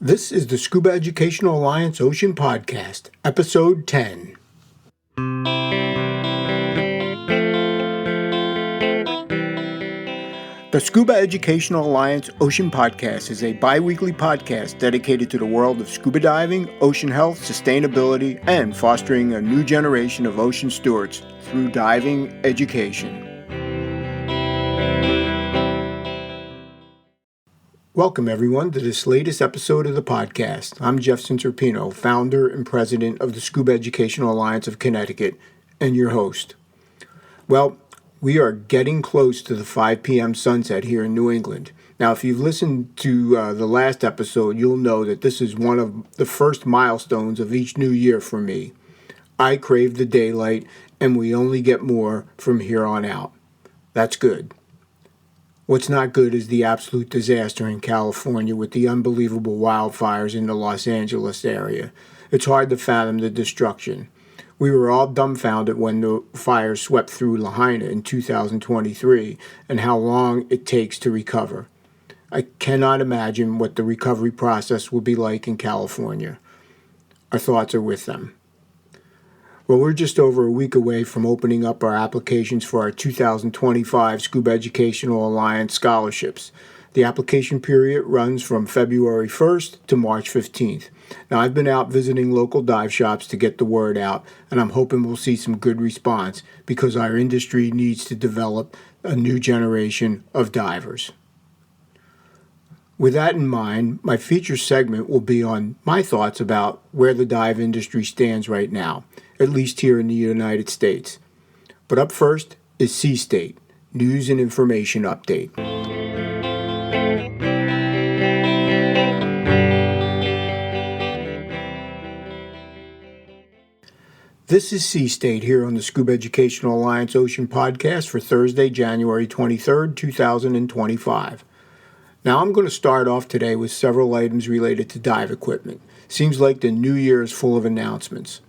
This is the Scuba Educational Alliance Ocean Podcast, Episode 10. The Scuba Educational Alliance Ocean Podcast is a bi-weekly podcast dedicated to the world of scuba diving, ocean health, sustainability, and fostering a new generation of ocean stewards through diving education. Welcome, everyone, to this latest episode of the podcast. I'm Jeff Cinterpino, founder and president of the Scuba Educational Alliance of Connecticut, and your host. Well, we are getting close to the 5 p.m. sunset here in New England. Now, if you've listened to the last episode, you'll know that this is one of the first milestones of each new year for me. I crave the daylight, and we only get more from here on out. That's good. What's not good is the absolute disaster in California with the unbelievable wildfires in the Los Angeles area. It's hard to fathom the destruction. We were all dumbfounded when the fires swept through Lahaina in 2023 and how long it takes to recover. I cannot imagine what the recovery process will be like in California. Our thoughts are with them. Well, we're just over a week away from opening up our applications for our 2025 Scuba Educational Alliance scholarships. The application period runs from February 1st to March 15th. Now, I've been out visiting local dive shops to get the word out, and I'm hoping we'll see some good response because our industry needs to develop a new generation of divers. With that in mind, my feature segment will be on my thoughts about where the dive industry stands right now, at least here in the United States. But up first is Sea State, News and Information Update. This is Sea State here on the Scuba Educational Alliance Ocean Podcast for Thursday, January 23rd, 2025. Now, I'm going to start off today with several items related to dive equipment. Seems like the new year is full of announcements.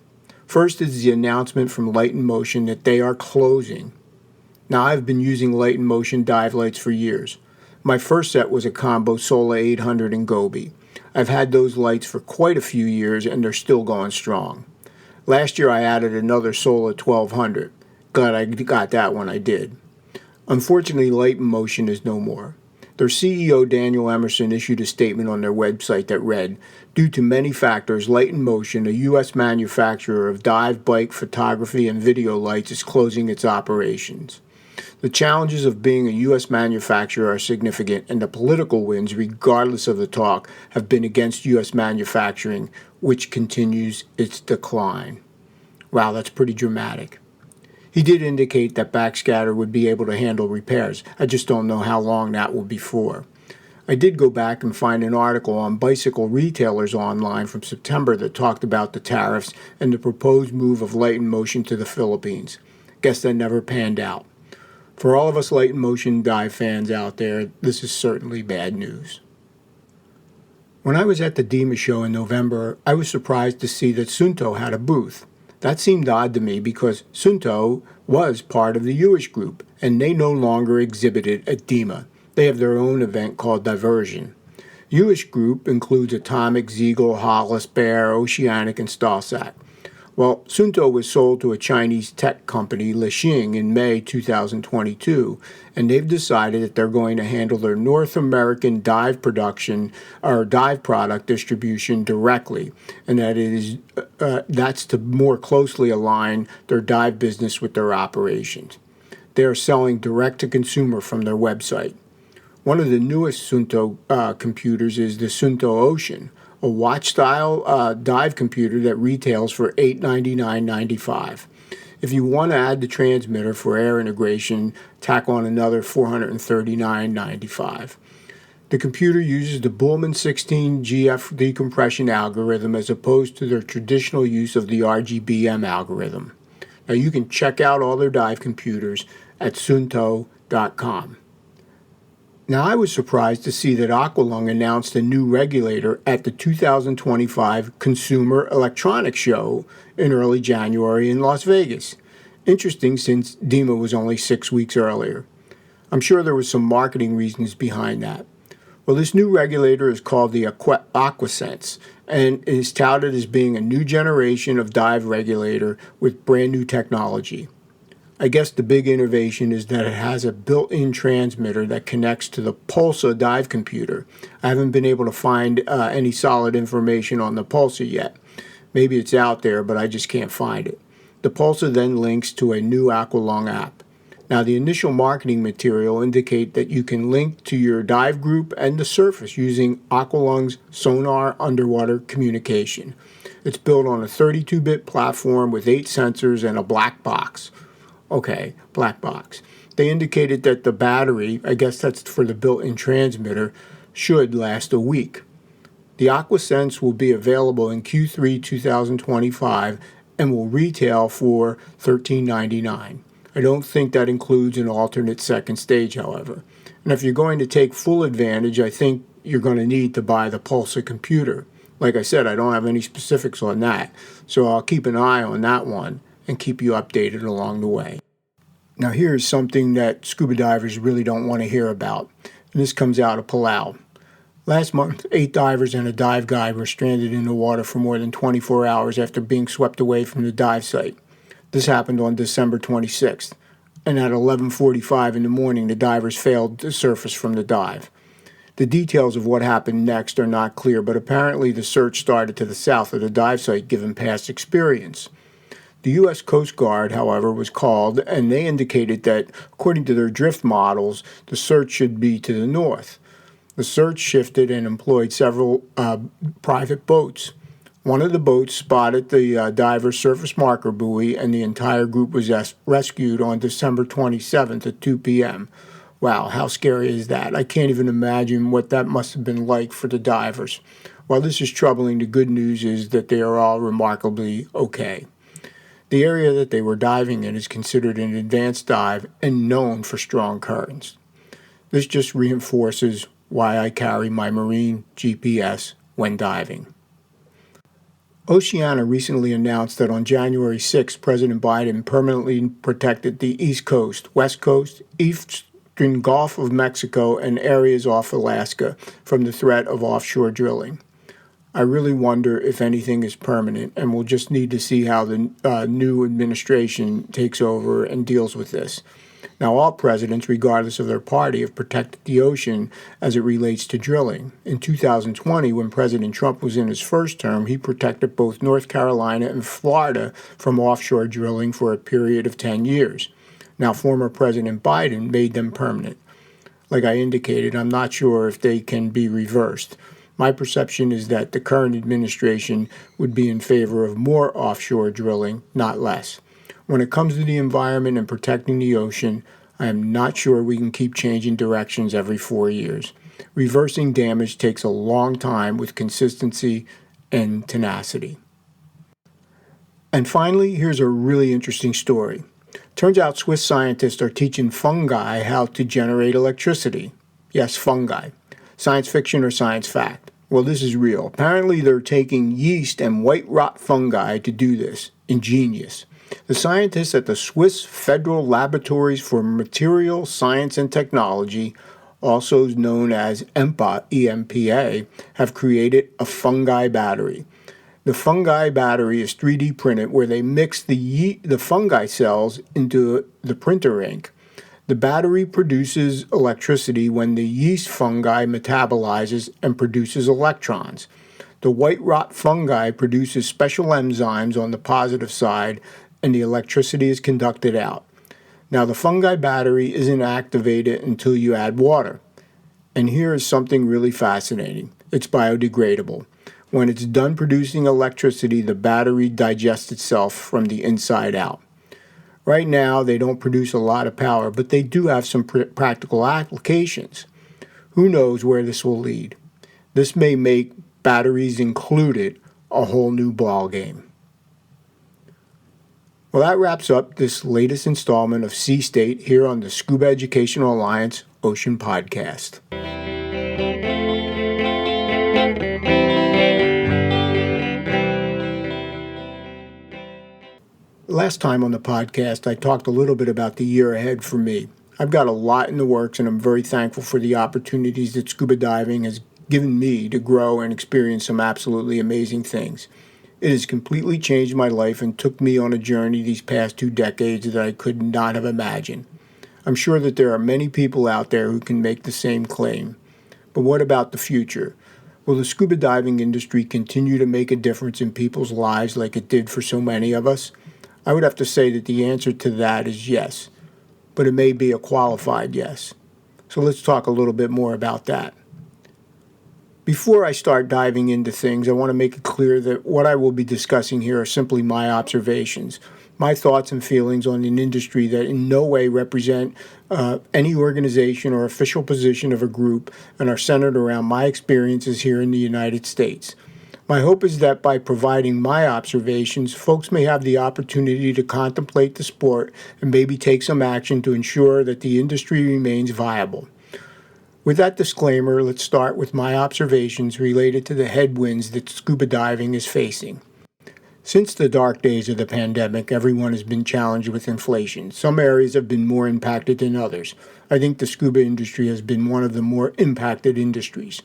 First is the announcement from Light in Motion that they are closing. Now, I've been using Light in Motion dive lights for years. My first set was a combo Sola 800 and Gobi. I've had those lights for quite a few years and they're still going strong. Last year I added another Sola 1200. Glad I got that when I did. Unfortunately, Light in Motion is no more. Their CEO, Daniel Emerson, issued a statement on their website that read, "Due to many factors, Light in Motion, a U.S. manufacturer of dive, bike, photography, and video lights, is closing its operations. The challenges of being a U.S. manufacturer are significant, and the political winds, regardless of the talk, have been against U.S. manufacturing, which continues its decline." Wow, that's pretty dramatic. He did indicate that Backscatter would be able to handle repairs. I just don't know how long that will be for. I did go back and find an article on bicycle retailers online from September that talked about the tariffs and the proposed move of Light in Motion to the Philippines. Guess that never panned out. For all of us Light in Motion dive fans out there, this is certainly bad news. When I was at the DEMA show in November, I was surprised to see that SUUNTO had a booth. That seemed odd to me because SUUNTO was part of the Huish group, and they no longer exhibited at DEMA. They have their own event called Diversion. Huish group includes Atomic, Ziegel, Hollis, Bear, Oceanic, and Stalsack. Well, SUUNTO was sold to a Chinese tech company, Lixing, in May 2022, and they've decided that they're going to handle their North American dive production or dive product distribution directly, and that's to more closely align their dive business with their operations. They are selling direct to consumer from their website. One of the newest SUUNTO computers is the SUUNTO Ocean, a watch-style dive computer that retails for $899.95. If you want to add the transmitter for air integration, tack on another $439.95. The computer uses the Bullman 16 GF decompression algorithm as opposed to their traditional use of the RGBM algorithm. Now, you can check out all their dive computers at SUUNTO.com. Now, I was surprised to see that Aqualung announced a new regulator at the 2025 Consumer Electronics Show in early January in Las Vegas. Interesting, since DEMA was only 6 weeks earlier. I'm sure there was some marketing reasons behind that. Well, this new regulator is called the Aquasense and is touted as being a new generation of dive regulator with brand new technology. I guess the big innovation is that it has a built-in transmitter that connects to the Pulsa dive computer. I haven't been able to find any solid information on the Pulsa yet. Maybe it's out there, but I just can't find it. The Pulsa then links to a new Aqualung app. Now, the initial marketing material indicate that you can link to your dive group and the surface using Aqualung's sonar underwater communication. It's built on a 32-bit platform with 8 sensors and a black box. Okay, black box. They indicated that the battery, I guess that's for the built-in transmitter, should last a week. The Aquasense will be available in Q3 2025 and will retail for $13.99. I don't think that includes an alternate second stage, however. And if you're going to take full advantage, I think you're going to need to buy the Pulsa computer. Like I said, I don't have any specifics on that, so I'll keep an eye on that one and keep you updated along the way. Now here's something that scuba divers really don't want to hear about, and this comes out of Palau. Last month, 8 divers and a dive guide were stranded in the water for more than 24 hours after being swept away from the dive site. This happened on December 26th, and at 11:45 in the morning, the divers failed to surface from the dive. The details of what happened next are not clear, but apparently the search started to the south of the dive site given past experience. The U.S. Coast Guard, however, was called, and they indicated that, according to their drift models, the search should be to the north. The search shifted and employed several private boats. One of the boats spotted the diver's surface marker buoy, and the entire group was rescued on December 27th at 2 p.m. Wow, how scary is that? I can't even imagine what that must have been like for the divers. While this is troubling, the good news is that they are all remarkably okay. The area that they were diving in is considered an advanced dive and known for strong currents. This just reinforces why I carry my marine GPS when diving. Oceana recently announced that on January 6, President Biden permanently protected the East Coast, West Coast, Eastern Gulf of Mexico, and areas off Alaska from the threat of offshore drilling. I really wonder if anything is permanent, and we'll just need to see how the new administration takes over and deals with this. Now, all presidents, regardless of their party, have protected the ocean as it relates to drilling. In 2020, when President Trump was in his first term, he protected both North Carolina and Florida from offshore drilling for a period of 10 years. Now, former President Biden made them permanent. Like I indicated, I'm not sure if they can be reversed. My perception is that the current administration would be in favor of more offshore drilling, not less. When it comes to the environment and protecting the ocean, I am not sure we can keep changing directions every 4 years. Reversing damage takes a long time with consistency and tenacity. And finally, here's a really interesting story. Turns out Swiss scientists are teaching fungi how to generate electricity. Yes, fungi. Science fiction or science fact? Well, this is real. Apparently, they're taking yeast and white rot fungi to do this. Ingenious. The scientists at the Swiss Federal Laboratories for Material Science and Technology, also known as EMPA, have created a fungi battery. The fungi battery is 3D printed where they mix the fungi cells into the printer ink. The battery produces electricity when the yeast fungi metabolizes and produces electrons. The white rot fungi produces special enzymes on the positive side, and the electricity is conducted out. Now, the fungi battery isn't activated until you add water. And here is something really fascinating. It's biodegradable. When it's done producing electricity, the battery digests itself from the inside out. Right now, they don't produce a lot of power, but they do have some practical applications. Who knows where this will lead? This may make batteries included a whole new ballgame. Well, that wraps up this latest installment of Sea State here on the Scuba Educational Alliance Ocean Podcast. Last time on the podcast, I talked a little bit about the year ahead for me. I've got a lot in the works, and I'm very thankful for the opportunities that scuba diving has given me to grow and experience some absolutely amazing things. It has completely changed my life and took me on a journey these past 2 decades that I could not have imagined. I'm sure that there are many people out there who can make the same claim. But what about the future? Will the scuba diving industry continue to make a difference in people's lives like it did for so many of us? I would have to say that the answer to that is yes, but it may be a qualified yes. So let's talk a little bit more about that. Before I start diving into things, I want to make it clear that what I will be discussing here are simply my observations, my thoughts and feelings on an industry that in no way represent any organization or official position of a group and are centered around my experiences here in the United States. My hope is that by providing my observations, folks may have the opportunity to contemplate the sport and maybe take some action to ensure that the industry remains viable. With that disclaimer, let's start with my observations related to the headwinds that scuba diving is facing. Since the dark days of the pandemic, everyone has been challenged with inflation. Some areas have been more impacted than others. I think the scuba industry has been one of the more impacted industries.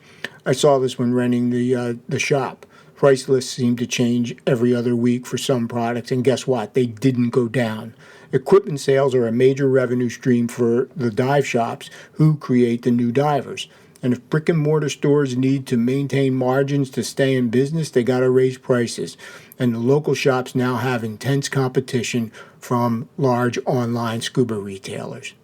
I saw this when renting the shop. Price lists seem to change every other week for some products, and guess what? They didn't go down. Equipment sales are a major revenue stream for the dive shops who create the new divers. And if brick and mortar stores need to maintain margins to stay in business, they got to raise prices. And the local shops now have intense competition from large online scuba retailers.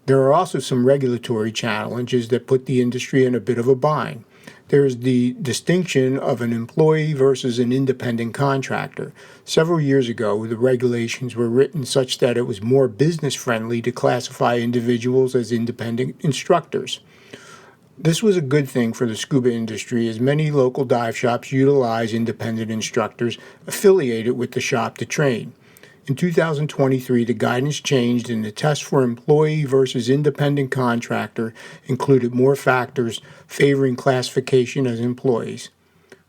There are also some regulatory challenges that put the industry in a bit of a bind. There is the distinction of an employee versus an independent contractor. Several years ago, the regulations were written such that it was more business-friendly to classify individuals as independent instructors. This was a good thing for the scuba industry, as many local dive shops utilize independent instructors affiliated with the shop to train. In 2023, the guidance changed, and the test for employee versus independent contractor included more factors favoring classification as employees.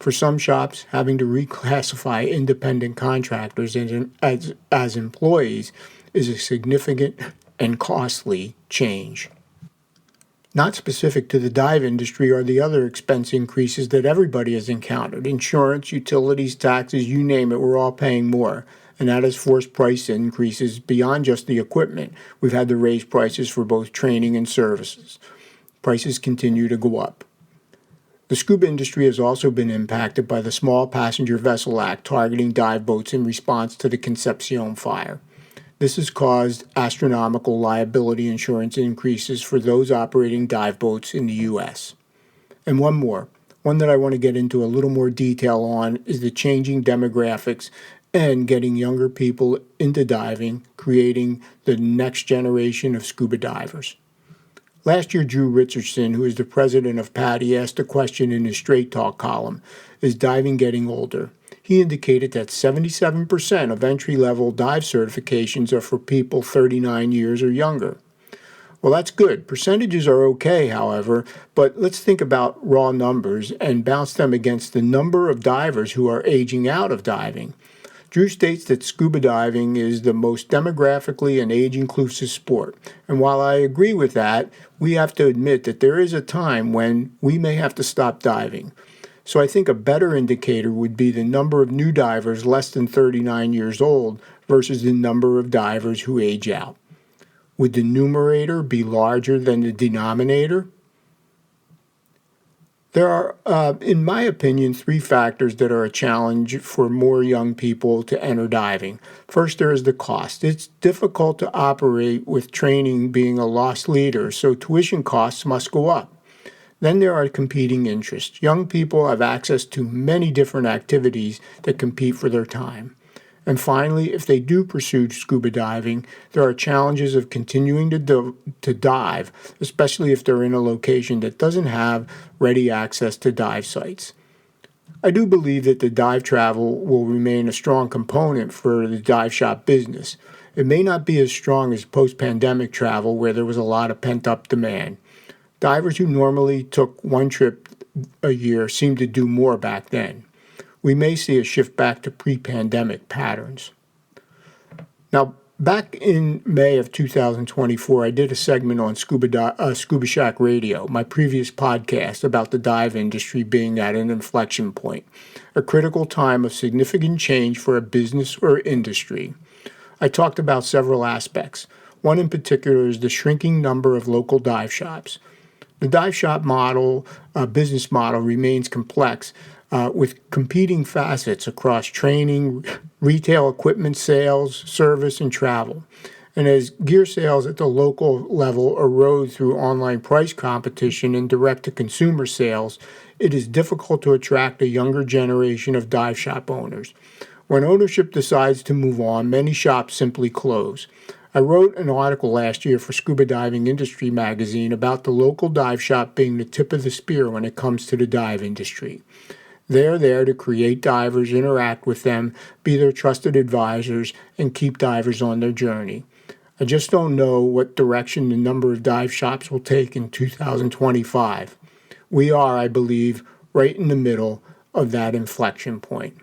For some shops, having to reclassify independent contractors as employees is a significant and costly change. Not specific to the dive industry are the other expense increases that everybody has encountered. Insurance, utilities, taxes, you name it, we're all paying more. And that has forced price increases beyond just the equipment. We've had to raise prices for both training and services. Prices continue to go up. The scuba industry has also been impacted by the Small Passenger Vessel Act targeting dive boats in response to the Concepcion fire. This has caused astronomical liability insurance increases for those operating dive boats in the U.S. And one more, one that I want to get into a little more detail on, is the changing demographics and getting younger people into diving, creating the next generation of scuba divers. Last year, Drew Richardson, who is the president of PADI, asked a question in his Straight Talk column, "Is diving getting older?" He indicated that 77% of entry-level dive certifications are for people 39 years or younger. Well, that's good. Percentages are okay, however, but let's think about raw numbers and bounce them against the number of divers who are aging out of diving. Drew states that scuba diving is the most demographically and age-inclusive sport. And while I agree with that, we have to admit that there is a time when we may have to stop diving. So I think a better indicator would be the number of new divers less than 39 years old versus the number of divers who age out. Would the numerator be larger than the denominator? There are, in my opinion, 3 factors that are a challenge for more young people to enter diving. First, there is the cost. It's difficult to operate with training being a loss leader, so tuition costs must go up. Then there are competing interests. Young people have access to many different activities that compete for their time. And finally, if they do pursue scuba diving, there are challenges of continuing to dive, especially if they're in a location that doesn't have ready access to dive sites. I do believe that the dive travel will remain a strong component for the dive shop business. It may not be as strong as post-pandemic travel where there was a lot of pent-up demand. Divers who normally took one trip a year seem to do more back then. We may see a shift back to pre-pandemic patterns. Now, Back in May of 2024, I did a segment on Scuba Shack Radio, my previous podcast about the dive industry being at an inflection point, a critical time of significant change for a business or industry. I talked about several aspects. One in particular is the shrinking number of local dive shops. The dive shop business model remains complex with competing facets across training, retail equipment sales, service, and travel. And as gear sales at the local level erode through online price competition and direct-to-consumer sales, it is difficult to attract a younger generation of dive shop owners. When ownership decides to move on, many shops simply close. I wrote an article last year for Scuba Diving Industry magazine about the local dive shop being the tip of the spear when it comes to the dive industry. They're there to create divers, interact with them, be their trusted advisors, and keep divers on their journey. I just don't know what direction the number of dive shops will take in 2025. We are, I believe, right in the middle of that inflection point.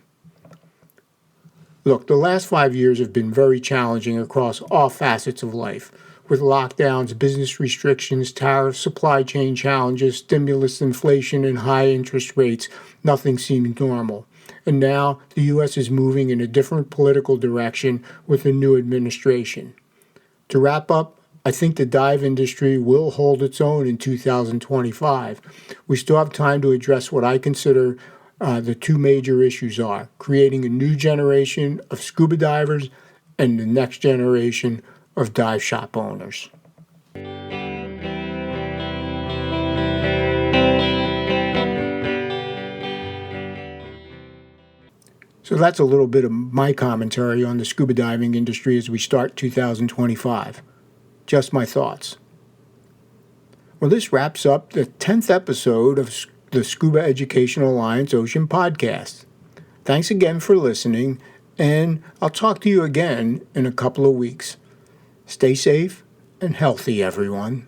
Look, the last 5 years have been very challenging across all facets of life, with lockdowns, business restrictions, tariffs, supply chain challenges, stimulus, inflation, and high interest rates. Nothing seemed normal. And now the U.S. is moving in a different political direction with a new administration. To wrap up, I think the dive industry will hold its own in 2025. We still have time to address what I consider the two major issues are creating a new generation of scuba divers and the next generation of dive shop owners. So that's a little bit of my commentary on the scuba diving industry as we start 2025. Just my thoughts. Well, this wraps up the 10th episode of the Scuba Educational Alliance Ocean Podcast. Thanks again for listening, and I'll talk to you again in a couple of weeks. Stay safe and healthy, everyone.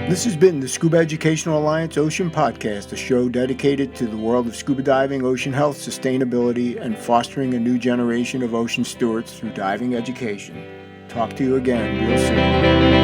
This has been the Scuba Educational Alliance Ocean Podcast, a show dedicated to the world of scuba diving, ocean health, sustainability, and fostering a new generation of ocean stewards through diving education. Talk to you again real soon.